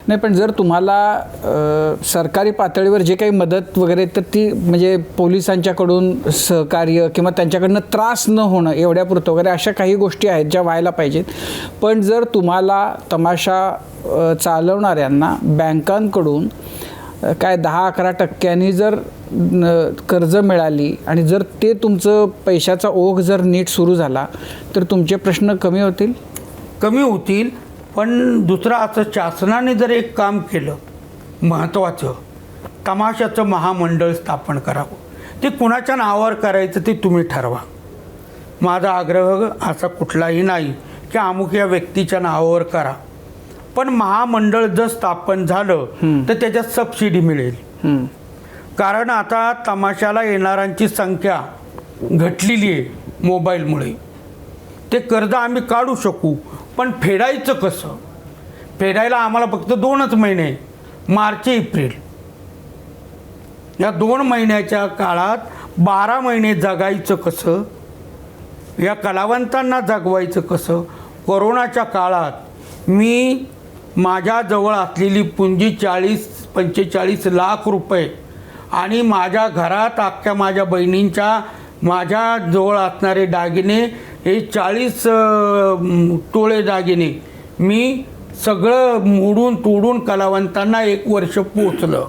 नाही, पण जर तुम्हाला सरकारी पातळीवर जे काही मदत वगैरे तर ती म्हणजे पोलिसांच्याकडून सहकार्य किंवा त्यांच्याकडनं त्रास न होणं एवढ्यापुरतं वगैरे अशा काही गोष्टी आहेत ज्या व्हायला पाहिजेत. पण जर तुम्हाला तमाशा चालवणाऱ्यांना बँकांकडून काय 10-11% जर कर्ज मिळाली आणि जर ते तुमचं पैशाचा ओघ जर नीट सुरू झाला तर तुमचे प्रश्न कमी होतील. पण दुसरं असं शासनाने जर एक काम केलं महत्त्वाचं, तमाशाचं महामंडळ स्थापन करावं. ते कुणाच्या नावावर करायचं ते तुम्ही ठरवा. माझा आग्रह असा कुठलाही नाही की अमुक या व्यक्तीच्या नावावर करा, पण महामंडळ जर स्थापन झालं तर त्याच्यात सबसिडी मिळेल. कारण आता तमाशाला येणाऱ्यांची संख्या घटलेली आहे मोबाईलमुळे. ते कर्ज आम्ही काढू शकू, पण फेडायचं कसं? फेडायला आम्हाला फक्त 2च महिने, मार्च एप्रिल, या 2 महिन्याच्या काळात 12 महिने जगायचं कसं? या कलावंतांना जगवायचं कसं? कोरोनाच्या काळात मी माझ्याजवळ असलेली पुंजी 40-45 लाख रुपये आणि माझ्या घरात अख्ख्या माझ्या बहिणींच्या माझ्याजवळ असणारे दागिने हे 40 तोळे दागिने मी सगळं मोडून तोडून कलावंतांना 1 वर्ष पोचलं.